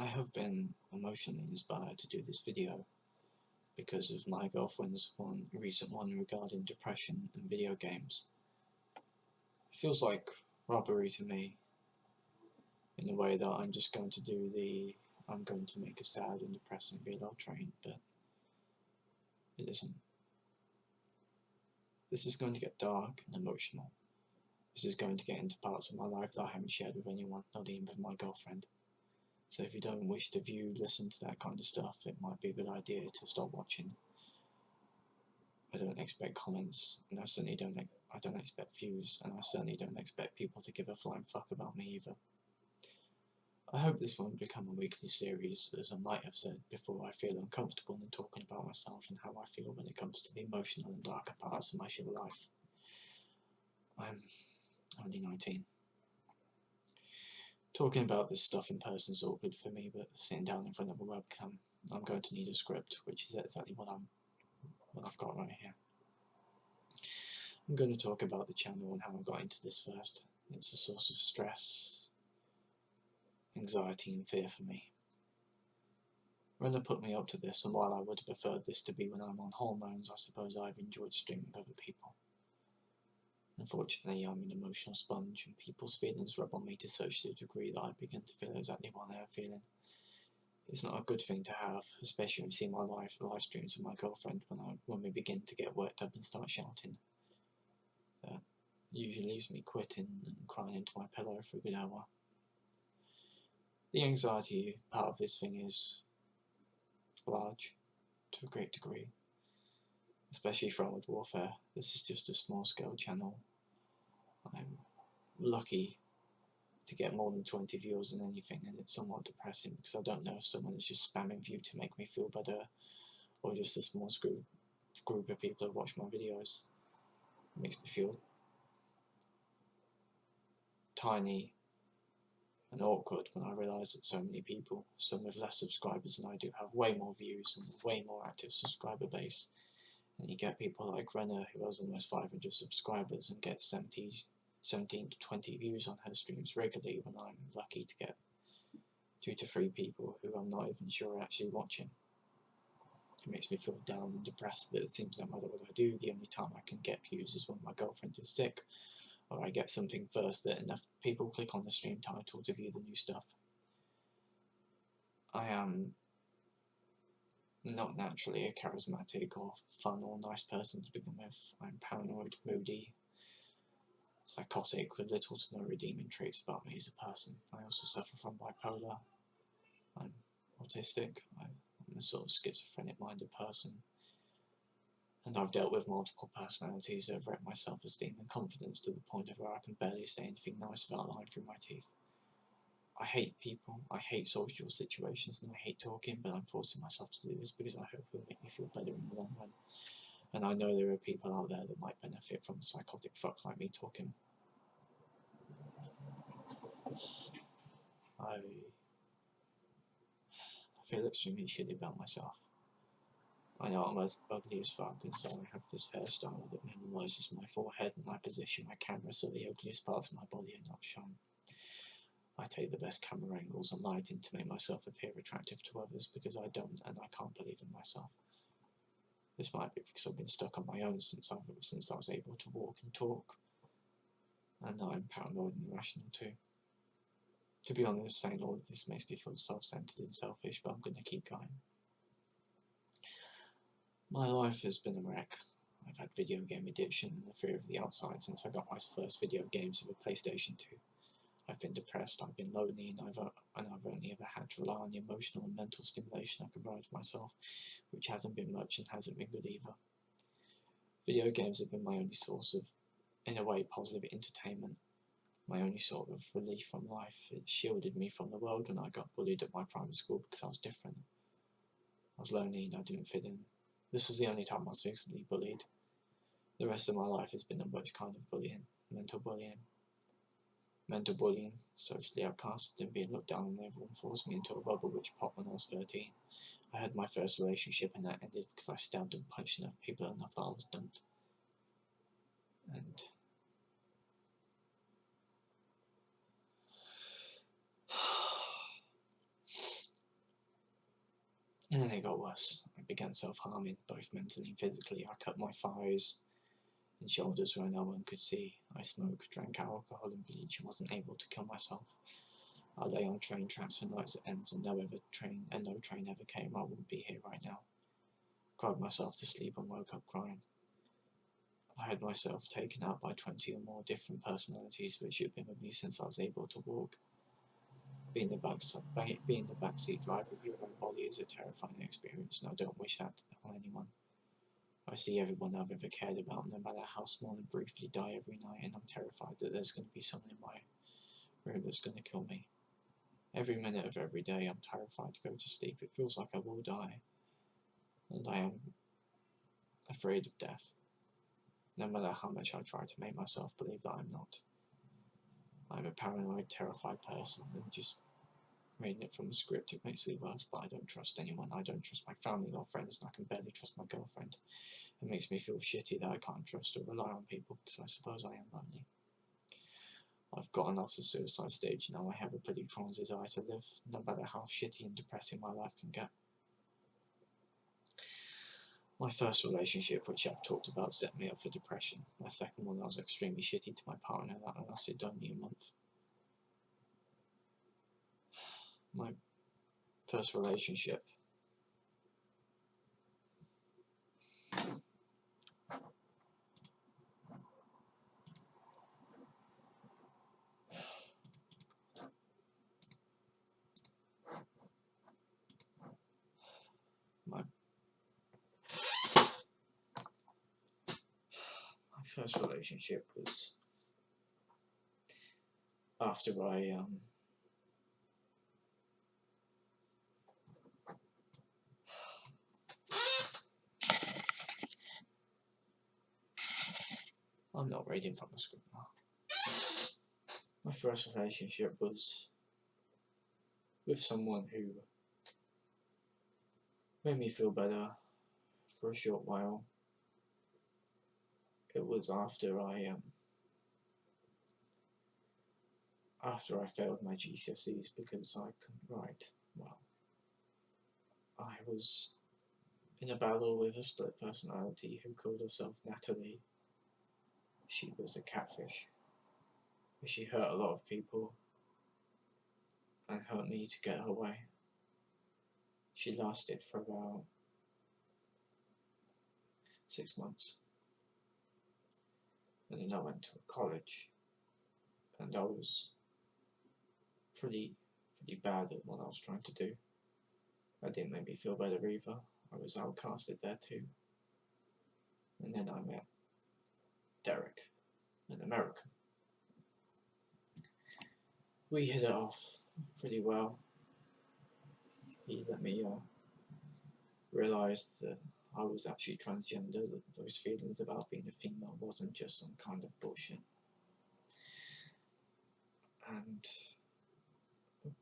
I have been emotionally inspired to do this video because of my girlfriend's recent one regarding depression and video games. It feels like robbery to me, in a way that I'm just going to I'm going to make a sad and depressing video train, but it isn't. This is going to get dark and emotional. This is going to get into parts of my life that I haven't shared with anyone, not even with my girlfriend. So if you don't wish to listen to that kind of stuff, it might be a good idea to stop watching. I don't expect comments, and I don't expect views, and I certainly don't expect people to give a flying fuck about me either. I hope this won't become a weekly series, as I might have said before. I feel uncomfortable in talking about myself and how I feel when it comes to the emotional and darker parts of my short life. I'm only 19. Talking about this stuff in person is awkward for me, but sitting down in front of a webcam, I'm going to need a script, which is exactly what I've got right here. I'm going to talk about the channel and how I got into this first. It's a source of stress, anxiety and fear for me. Rena put me up to this, and while I would have preferred this to be when I'm on hormones, I suppose I've enjoyed streaming with other people. Unfortunately, I'm an emotional sponge, and people's feelings rub on me to such a degree that I begin to feel exactly what they are feeling. It's not a good thing to have, especially when you see my live streams with my girlfriend when we begin to get worked up and start shouting. That usually leaves me quitting and crying into my pillow for a good hour. The anxiety part of this thing is large, to a great degree, especially for Armored Warfare. This is just a small scale channel. I'm lucky to get more than 20 views on anything, and it's somewhat depressing because I don't know if someone is just spamming view to make me feel better, or just a small group of people who watch my videos. It makes me feel tiny and awkward when I realise that so many people, some with less subscribers than I do, have way more views and way more active subscriber base. And you get people like Rena, who has almost 500 subscribers and gets 17 to 20 views on her streams regularly, when I'm lucky to get 2 to 3 people who I'm not even sure are actually watching. It makes me feel down and depressed that it seems no matter what I do, the only time I can get views is when my girlfriend is sick, or I get something first that enough people click on the stream title to view the new stuff. I am not naturally a charismatic or fun or nice person to begin with. I'm paranoid, moody, psychotic, with little to no redeeming traits about me as a person. I also suffer from bipolar. I'm autistic. I'm a sort of schizophrenic-minded person. And I've dealt with multiple personalities that have wrecked my self-esteem and confidence to the point of where I can barely say anything nice without lying through my teeth. I hate people, I hate social situations, and I hate talking, but I'm forcing myself to do this because I hope it will make me feel better in the long run. And I know there are people out there that might benefit from a psychotic fuck like me talking. I feel extremely shitty about myself. I know I'm as ugly as fuck, and so I have this hairstyle that minimalises my forehead, and I position my camera so the ugliest parts of my body are not shown. I take the best camera angles and lighting to make myself appear attractive to others, because I don't and I can't believe in myself. This might be because I've been stuck on my own since I was able to walk and talk, and I'm paranoid and irrational too. To be honest, saying all of this makes me feel self-centered and selfish, but I'm going to keep going. My life has been a wreck. I've had video game addiction and the fear of the outside since I got my first video games with a PlayStation 2. I've been depressed, I've been lonely, and I've only ever had to rely on the emotional and mental stimulation I can provide for myself, which hasn't been much and hasn't been good either. Video games have been my only source of, in a way, positive entertainment, my only sort of relief from life. It shielded me from the world when I got bullied at my primary school because I was different. I was lonely and I didn't fit in. This was the only time I was physically bullied. The rest of my life has been a much kind of bullying, mental bullying. Mental bullying, socially outcasted and being looked down on, everyone forced me into a bubble which popped when I was 13. I had my first relationship and that ended because I stabbed and punched enough people enough that I was dumped. And And then it got worse. I began self-harming, both mentally and physically. I cut my thighs and shoulders where no one could see. I smoked, drank alcohol and bleach, and wasn't able to kill myself. I lay on train tracks for nights at ends, and no train ever came. I wouldn't be here right now. Cried myself to sleep and woke up crying. I had myself taken out by 20 or more different personalities which had been with me since I was able to walk. Being the backseat driver of your own body is a terrifying experience, and I don't wish that on anyone. I see everyone I've ever cared about, no matter how small and briefly, die every night, and I'm terrified that there's going to be someone in my room that's going to kill me. Every minute of every day, I'm terrified to go to sleep. It feels like I will die, and I am afraid of death, no matter how much I try to make myself believe that I'm not. I'm a paranoid, terrified person, and just reading it from a script, it makes me worse, but I don't trust anyone. I don't trust my family or friends, and I can barely trust my girlfriend. It makes me feel shitty that I can't trust or rely on people, because I suppose I am lonely. I've gotten off the suicide stage now. I have a pretty strong desire to live, no matter how shitty and depressing my life can get. My first relationship, which I've talked about, set me up for depression. My second one, I was extremely shitty to my partner. That lasted only a month. My first relationship. My first relationship was after I'm not reading from the script now. My first relationship was with someone who made me feel better for a short while. It was after I failed my GCSEs because I couldn't write well. I was in a battle with a split personality who called herself Natalie. She was a catfish. She hurt a lot of people and hurt me to get her way. She lasted for about 6 months. And then I went to college, and I was pretty bad at what I was trying to do. That didn't make me feel better either. I was outcasted there too. And then I met Derek, an American. We hit it off pretty well. He let me realise that I was actually transgender, that those feelings about being a female wasn't just some kind of bullshit. And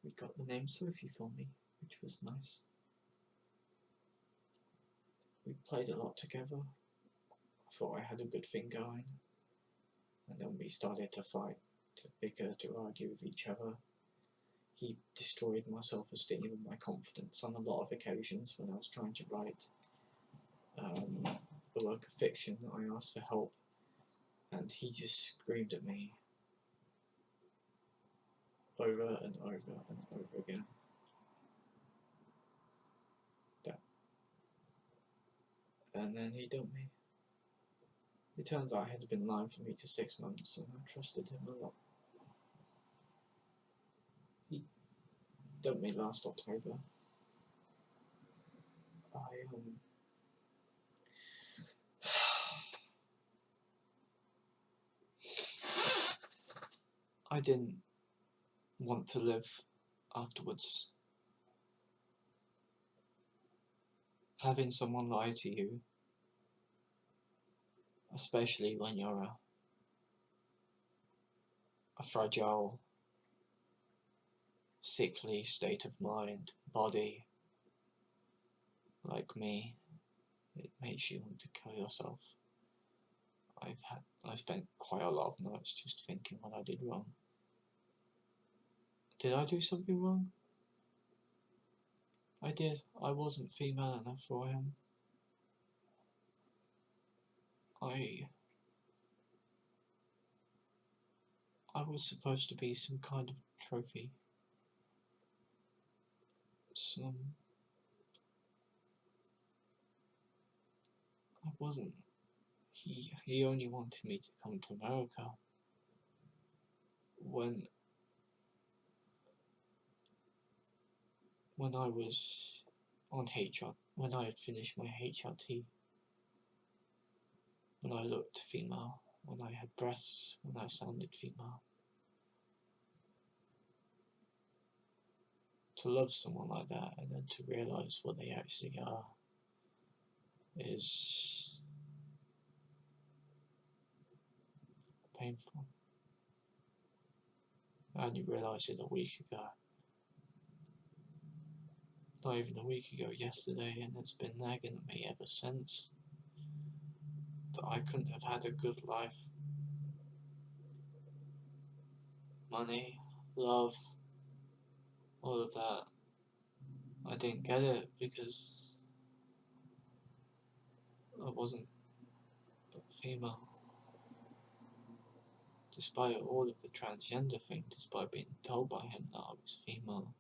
we got the name Sophie for me, which was nice. We played a lot together. I thought I had a good thing going. And then we started to fight, to bicker, to argue with each other. He destroyed my self-esteem and my confidence on a lot of occasions when I was trying to write a work of fiction. I asked for help, and he just screamed at me over and over and over again. And then he dumped me. It turns out he had been lying for me for 6 months, and I trusted him a lot. He dumped me last October. I didn't want to live afterwards. Having someone lie to you, especially when you're a fragile, sickly state of mind, body, like me, it makes you want to kill yourself. I've spent quite a lot of nights just thinking what I did wrong. Did I do something wrong? I did. I wasn't female enough for him. I was supposed to be some kind of trophy. I wasn't. He only wanted me to come to America when I was on when I had finished my HRT, when I looked female, when I had breasts, when I sounded female. To love someone like that and then to realise what they actually are is painful. I only realised it a week ago. Not even a week ago, yesterday, and it's been nagging at me ever since. That I couldn't have had a good life. Money, love, all of that. I didn't get it because I wasn't female. Despite all of the transgender thing, despite being told by him that I was female.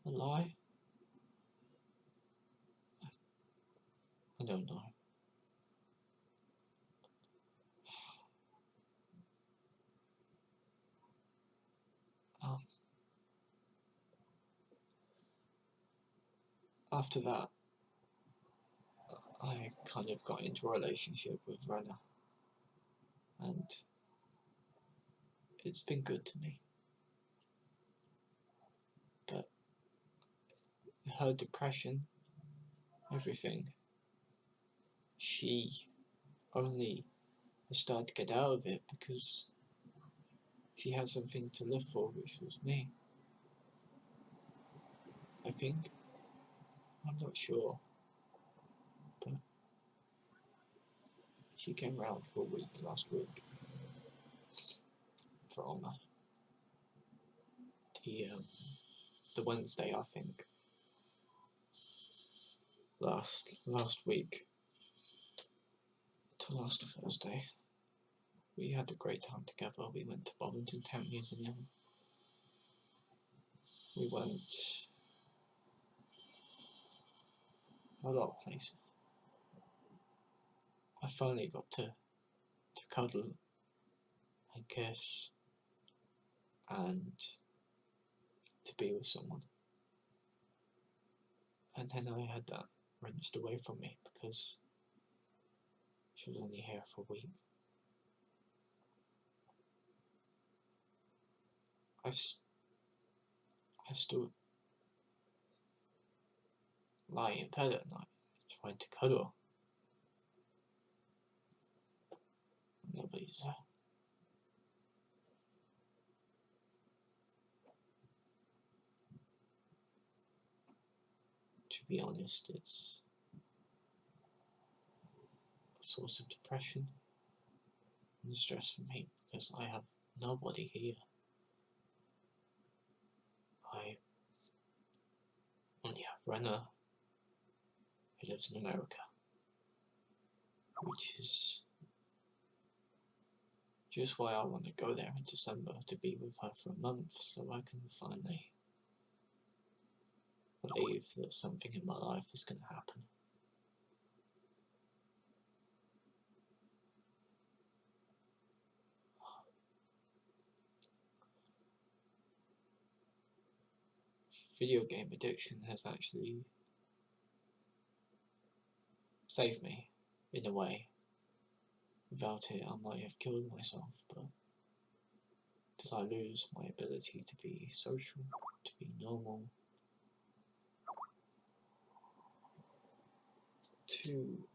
A lie? I don't know. After that, I kind of got into a relationship with Renna, and it's been good to me. But her depression, everything, she only has started to get out of it because she had something to live for, which was me. I think. I'm not sure. But she came round for a week last week from the Wednesday, I think. Last week to last Thursday. We had a great time together. We went to Bollington Town Museum. We went a lot of places. I finally got to cuddle and kiss and to be with someone. And then I had that wrenched away from me because she was only here for a week. I still lie in bed at night trying to cuddle. Nobody's there. To be honest, it's a source of depression and stress for me because I have nobody here. I only have Renna, who lives in America, which is just why I want to go there in December, to be with her for a month so I can finally believe that something in my life is going to happen. Video game addiction has actually saved me, in a way. Without it, I might have killed myself, but did I lose my ability to be social, to be normal, to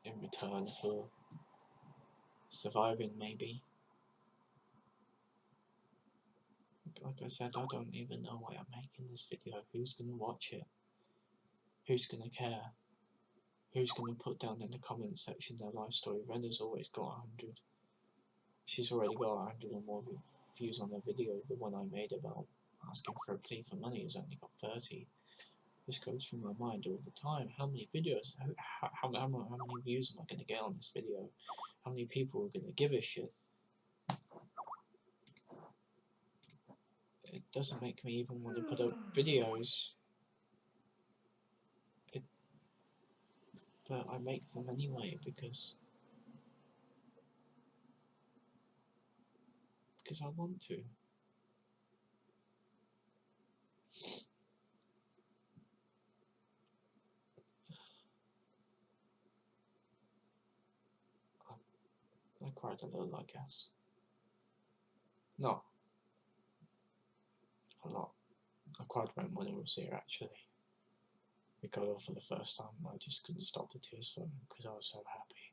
in return for surviving, maybe? Like I said, I don't even know why I'm making this video. Who's gonna watch it? Who's gonna care? Who's gonna put down in the comments section their life story? Renna's always got 100. She's already got 100 or more views on the video. The one I made about asking for a plea for money has only got 30. This goes through my mind all the time. How many videos, how many views am I going to get on this video? How many people are going to give a shit? It doesn't make me even want to put up videos. But I make them anyway because I want to. I cried a little, I guess. No. A lot. I cried when Mona was here, actually. We got off for the first time. I just couldn't stop the tears flowing because I was so happy.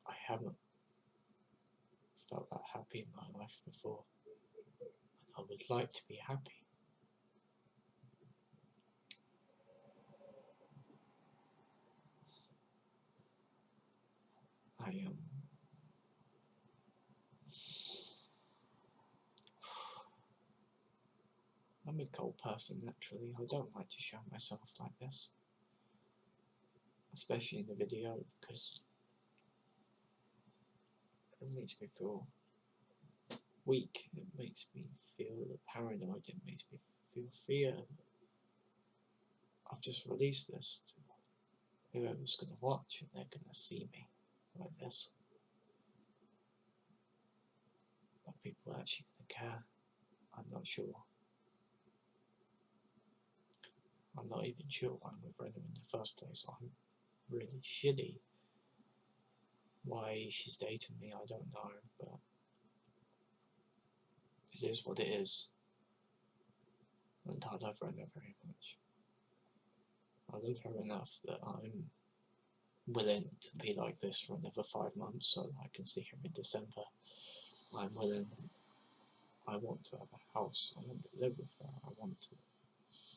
I haven't felt that happy in my life before. And I would like to be happy. I'm a cold person naturally. I don't like to show myself like this. Especially in the video, because it makes me feel weak. It makes me feel paranoid. It makes me feel fear. I've just released this to whoever's going to watch, and they're going to see me like this. Are people actually going to care? I'm not sure. I'm not even sure why I'm with Rena in the first place. I'm really shitty. Why she's dating me, I don't know, but it is what it is. And I love Rena very much. I love her enough that I'm willing to be like this for another 5 months so that I can see her in December. I'm willing. I want to have a house. I want to live with her. I want to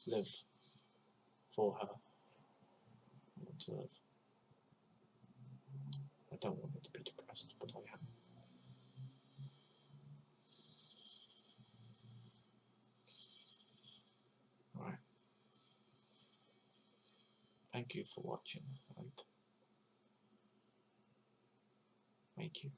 live for her. I want to live. I don't want her to be depressed, but I am. Alright. Thank you for watching, and thank you.